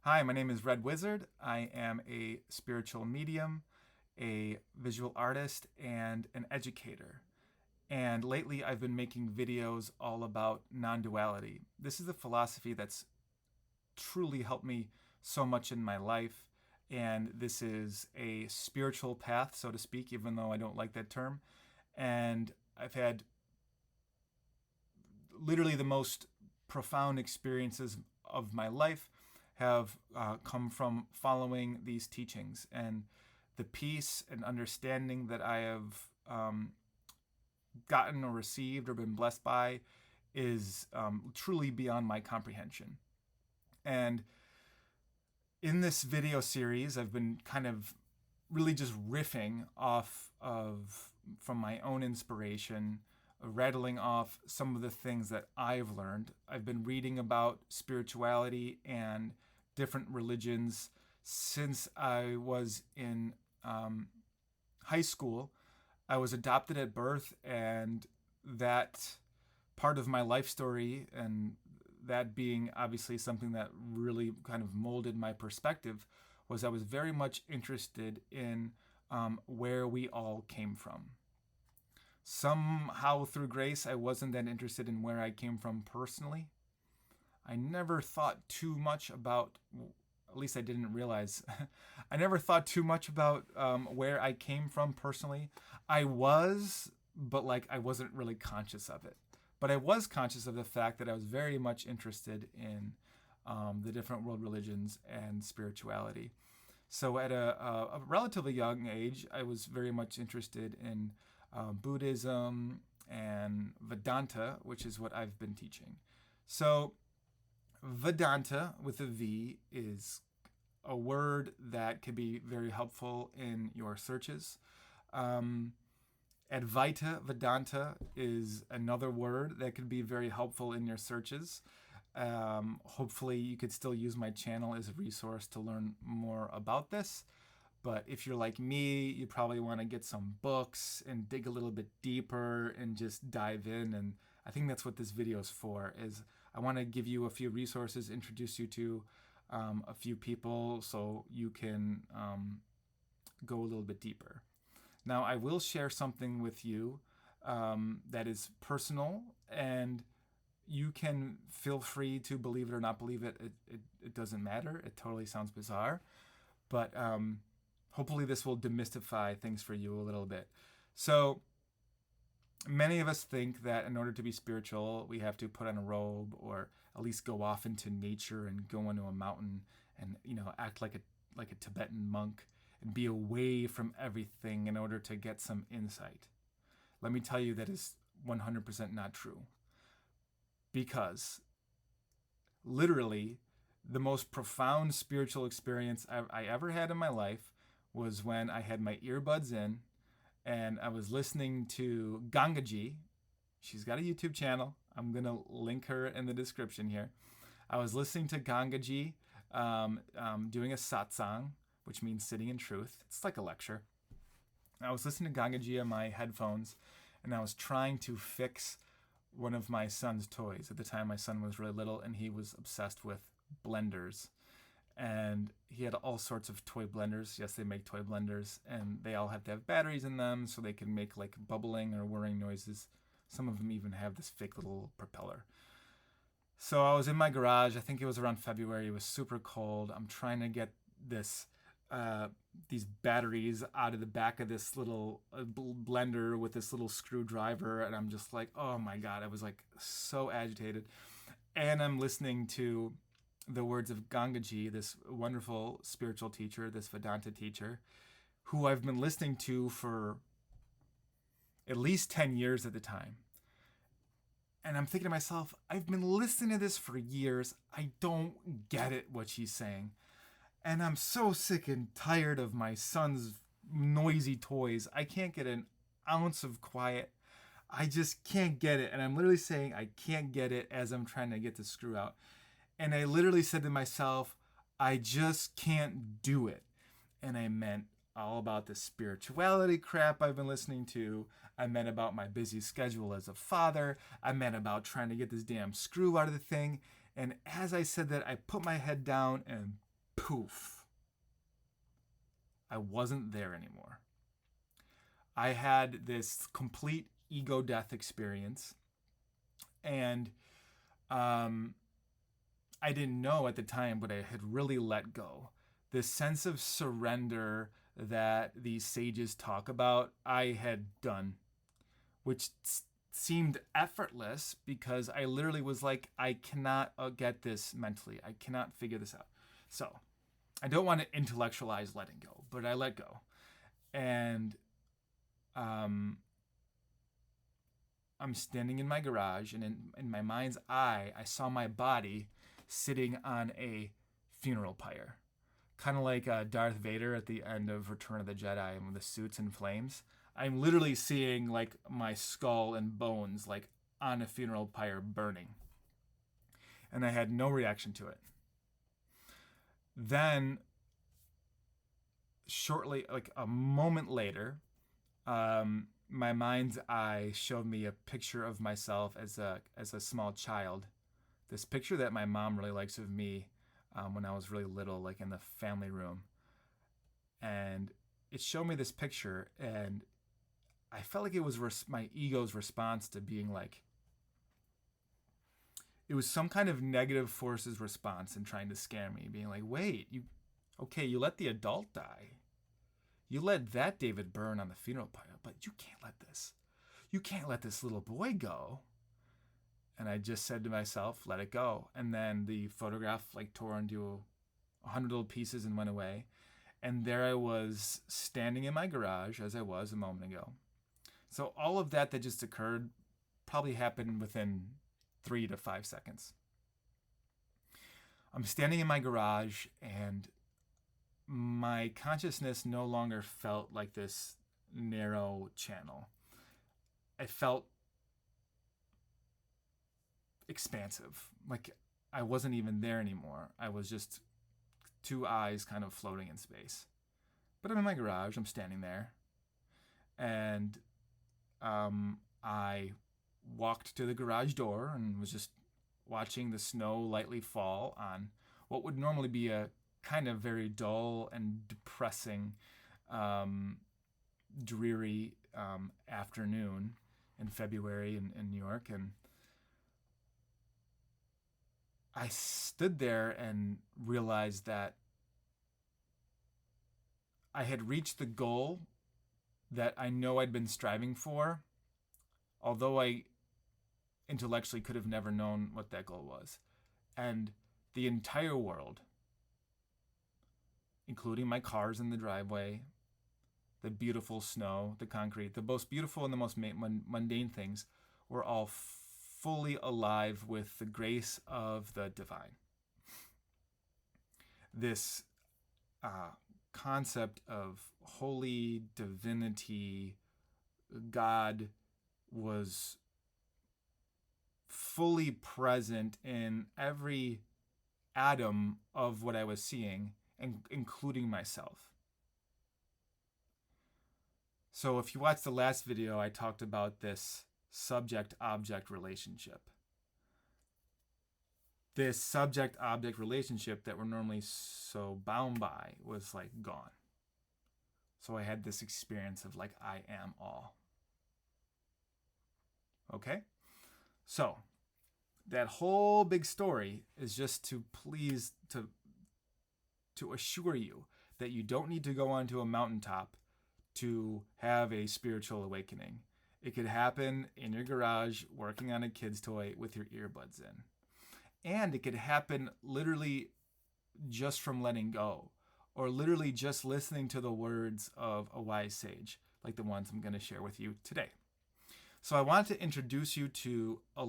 Hi, my name is Red Wizard. I am a spiritual medium, a visual artist, and an educator. And lately, I've been making videos all about non-duality. This is a philosophy that's truly helped me so much in my life. And this is a spiritual path, so to speak, even though I don't like that term. And I've had literally the most profound experiences of my life have come from following these teachings, and the peace and understanding that I have gotten or received or been blessed by is truly beyond my comprehension. And in this video series, I've been kind of really just riffing off of from my own inspiration, rattling off some of the things that I've learned. I've been reading about spirituality and different religions since I was in high school. I was adopted at birth, and that part of my life story, and that being obviously something that really kind of molded my perspective, was I was very much interested in where we all came from. Somehow, through grace, I wasn't that interested in where I came from personally. I never thought too much about, at least I didn't realize, I never thought too much about where I came from personally. I was, but like I wasn't really conscious of it. But I was conscious of the fact that I was very much interested in the different world religions and spirituality. So at a relatively young age, I was very much interested in Buddhism and Vedanta, which is what I've been teaching. So Vedanta with a V is a word that can be very helpful in your searches. Advaita Vedanta is another word that could be very helpful in your searches. Hopefully, you could still use my channel as a resource to learn more about this. But if you're like me, you probably want to get some books and dig a little bit deeper and just dive in. And I think that's what this video is for. Is I want to give you a few resources, introduce you to a few people, so you can go a little bit deeper. Now, I will share something with you that is personal, and you can feel free to believe it or not believe it. It doesn't matter. It totally sounds bizarre. But hopefully this will demystify things for you a little bit. So many of us think that in order to be spiritual, we have to put on a robe or at least go off into nature and go into a mountain and act like a Tibetan monk and be away from everything in order to get some insight. Let me tell you that is 100% not true. Because literally the most profound spiritual experience I ever had in my life was when I had my earbuds in and I was listening to Gangaji. She's got a YouTube channel. I'm going to link her in the description here. I was listening to Gangaji doing a satsang, which means sitting in truth. It's like a lecture. I was listening to Gangaji on my headphones, and I was trying to fix one of my son's toys. At the time, my son was really little, and he was obsessed with blenders. And he had all sorts of toy blenders. Yes, they make toy blenders, and they all have to have batteries in them so they can make like bubbling or whirring noises. Some of them even have this fake little propeller. So I was in my garage. I think it was around February. It was super cold. I'm trying to get these batteries out of the back of this little blender with this little screwdriver, and I'm just like, oh my god, I was like so agitated. And I'm listening to the words of Gangaji, this wonderful spiritual teacher, this Vedanta teacher, who I've been listening to for at least 10 years at the time. And I'm thinking to myself, I've been listening to this for years. I don't get it, what she's saying. And I'm so sick and tired of my son's noisy toys. I can't get an ounce of quiet. I just can't get it. And I'm literally saying I can't get it as I'm trying to get the screw out. And I literally said to myself, I just can't do it. And I meant all about the spirituality crap I've been listening to. I meant about my busy schedule as a father. I meant about trying to get this damn screw out of the thing. And as I said that, I put my head down and poof, I wasn't there anymore. I had this complete ego death experience, and I didn't know at the time, but I had really let go. This sense of surrender that these sages talk about, I had done, which seemed effortless because I literally was like, I cannot get this mentally. I cannot figure this out. So I don't want to intellectualize letting go, but I let go. And I'm standing in my garage, and in my mind's eye, I saw my body sitting on a funeral pyre. Kind of like Darth Vader at the end of Return of the Jedi with the suits in flames. I'm literally seeing like my skull and bones like on a funeral pyre burning. And I had no reaction to it. Then shortly, like a moment later, my mind's eye showed me a picture of myself as a small child. This picture that my mom really likes of me when I was really little, like in the family room. And it showed me this picture, and I felt like it was my ego's response to being like, it was some kind of negative force's response in trying to scare me, being like, wait, you let the adult die. You let that David burn on the funeral pyre, but you can't let this. You can't let this little boy go. And I just said to myself, let it go. And then the photograph like tore into 100 little pieces and went away. And there I was standing in my garage as I was a moment ago. So all of that just occurred probably happened within 3 to 5 seconds. I'm standing in my garage, and my consciousness no longer felt like this narrow channel. I felt expansive, like I wasn't even there anymore. I was just two eyes kind of floating in space. But I'm in my garage, I'm standing there, and I walked to the garage door and was just watching the snow lightly fall on what would normally be a kind of very dull and depressing, dreary afternoon in February in New York. And I stood there and realized that I had reached the goal that I know I'd been striving for, although I intellectually could have never known what that goal was. And the entire world, including my cars in the driveway, the beautiful snow, the concrete, the most beautiful and the most mundane things, were all fully alive with the grace of the divine. This concept of holy divinity, God, was fully present in every atom of what I was seeing, including myself. So if you watched the last video, I talked about this subject-object relationship. This subject-object relationship that we're normally so bound by was like gone. So I had this experience of like, I am all. Okay? So that whole big story is just to please, to assure you that you don't need to go onto a mountaintop to have a spiritual awakening. It could happen in your garage working on a kid's toy with your earbuds in. And it could happen literally just from letting go, or literally just listening to the words of a wise sage, like the ones I'm going to share with you today. So I want to introduce you to the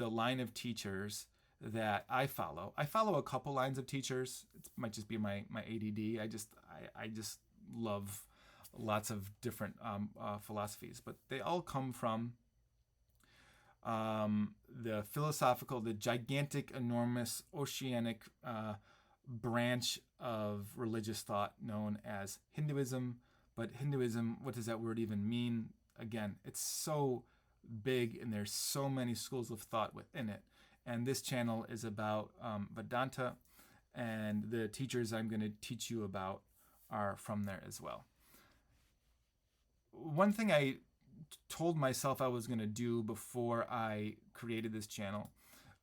line of teachers that I follow. I follow a couple lines of teachers. It might just be my ADD. I just love lots of different philosophies, but they all come from the gigantic, enormous, oceanic branch of religious thought known as Hinduism. But Hinduism, what does that word even mean? Again, it's so big and there's so many schools of thought within it. And this channel is about Vedanta And the teachers I'm going to teach you about are from there as well. One thing I told myself I was going to do before I created this channel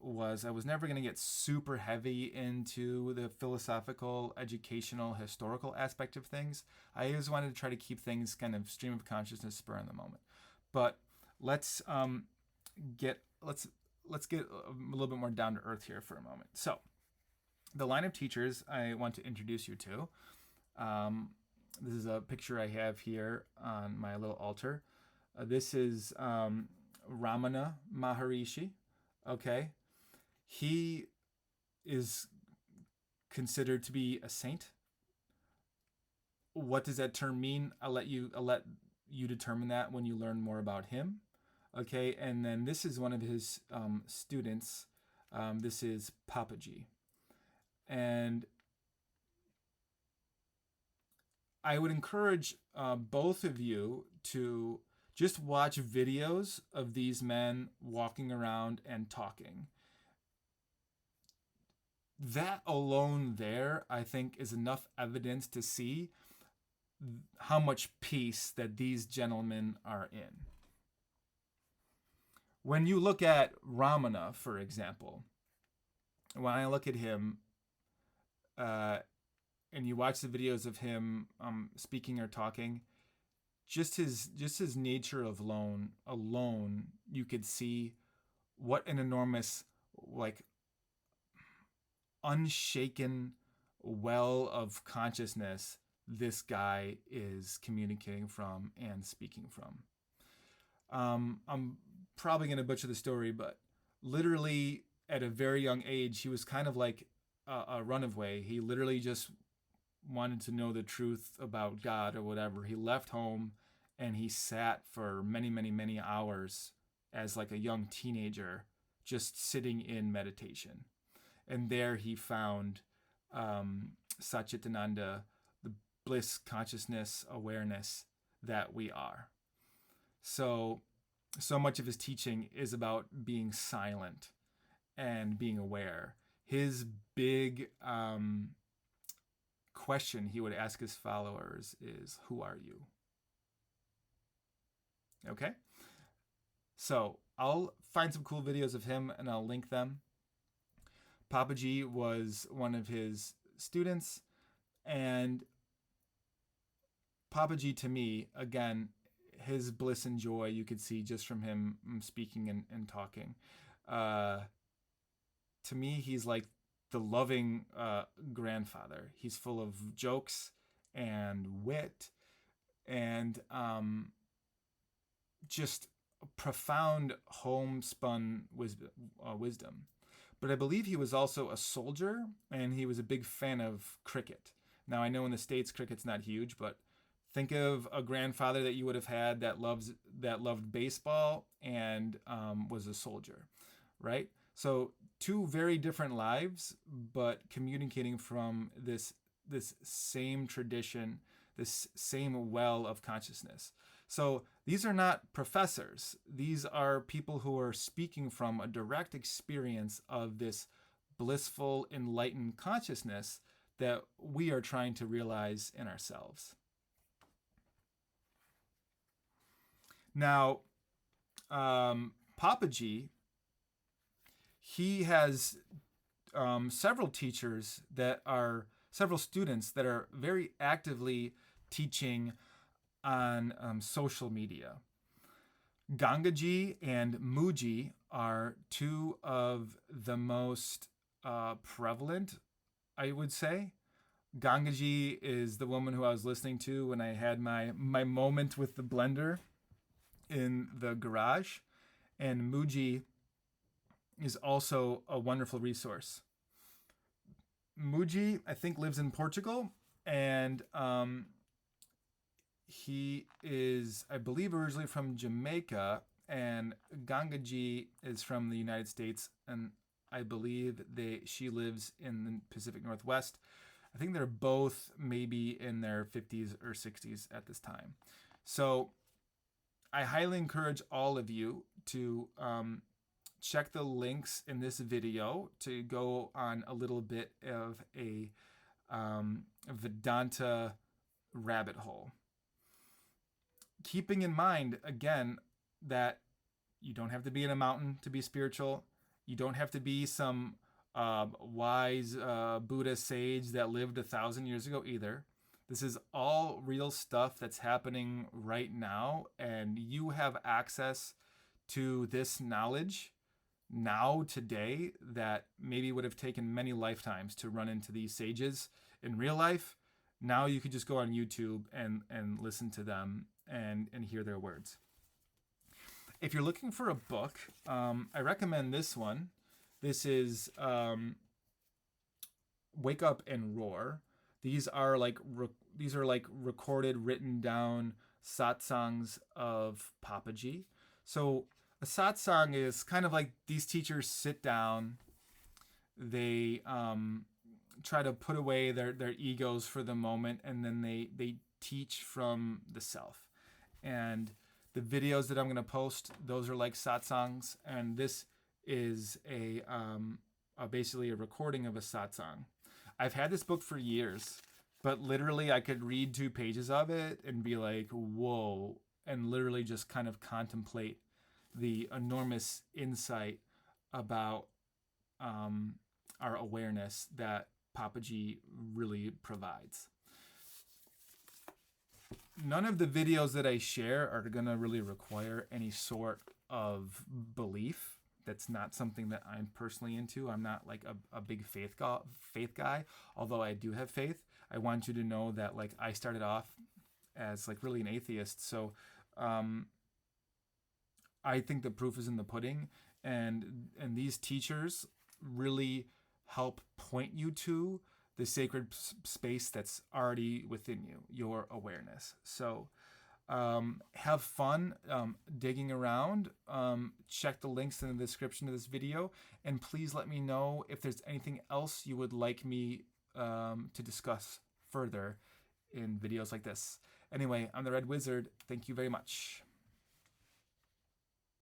was I was never going to get super heavy into the philosophical, educational, historical aspect of things. I always wanted to try to keep things kind of stream of consciousness, spur in the moment. But let's get a little bit more down to earth here for a moment. So, the line of teachers I want to introduce you to. This is a picture I have here on my little altar. This is Ramana Maharishi. Okay, he is considered to be a saint. What does that term mean? I'll let you determine that when you learn more about him. Okay, and then this is one of his students. This is Papaji. And I would encourage both of you to just watch videos of these men walking around and talking. That alone there, I think, is enough evidence to see how much peace that these gentlemen are in. When you look at Ramana, for example, when I look at him, and you watch the videos of him speaking or talking, just his nature of alone, you could see what an enormous, like, unshaken well of consciousness this guy is communicating from and speaking from. I'm probably going to butcher the story, but literally at a very young age, he was kind of like a runaway. He literally just wanted to know the truth about God or whatever. He left home and he sat for many, many, many hours as like a young teenager, just sitting in meditation. And there he found Satchitananda, the bliss, consciousness, awareness that we are. So much of his teaching is about being silent and being aware. His big question he would ask his followers is, who are you? Okay? So I'll find some cool videos of him and I'll link them. Papaji was one of his students, and Papaji, to me, again, his bliss and joy you could see just from him speaking and talking. To me, he's like the loving grandfather. He's full of jokes and wit and just profound homespun wisdom. But I believe he was also a soldier, and he was a big fan of cricket. Now, I know in the States, cricket's not huge, but think of a grandfather that you would have had that loved baseball and was a soldier, right? So two very different lives, but communicating from this same tradition, this same well of consciousness. So these are not professors. These are people who are speaking from a direct experience of this blissful, enlightened consciousness that we are trying to realize in ourselves. Now, Papaji, he has several students that are very actively teaching on social media. Gangaji and Mooji are two of the most prevalent, I would say. Gangaji is the woman who I was listening to when I had my moment with the blender in the garage. And mooji is also a wonderful resource. Mooji, I think, lives in Portugal, and he is, I believe, originally from Jamaica, and Gangaji is from the United States, and I believe she lives in the Pacific Northwest. I think they're both maybe in their 50s or 60s at this time. So I highly encourage all of you to check the links in this video to go on a little bit of a Vedanta rabbit hole. Keeping in mind, again, that you don't have to be in a mountain to be spiritual. You don't have to be some wise Buddha sage that lived 1,000 years ago either. This is all real stuff that's happening right now, and you have access to this knowledge now, today, that maybe would have taken many lifetimes to run into these sages in real life. Now you could just go on YouTube and listen to them and hear their words. If you're looking for a book, I recommend this one. This is Wake Up and Roar. These are like recorded, written down satsangs of Papaji. So a satsang is kind of like these teachers sit down. They try to put away their egos for the moment, and then they teach from the self. And the videos that I'm going to post, those are like satsangs, and this is basically a recording of a satsang. I've had this book for years, but literally I could read 2 pages of it and be like, whoa, and literally just kind of contemplate the enormous insight about our awareness that Papaji really provides. None of the videos that I share are going to really require any sort of belief. That's not something that I'm personally into. I'm not like a big faith guy, although I do have faith. I want you to know that like I started off as like really an atheist. So I think the proof is in the pudding, and these teachers really help point you to the sacred space that's already within you, your awareness. So have fun digging around. Check the links in the description of this video, and please let me know if there's anything else you would like me to discuss further in videos like this. Anyway, I'm the Red Wizard. Thank you very much.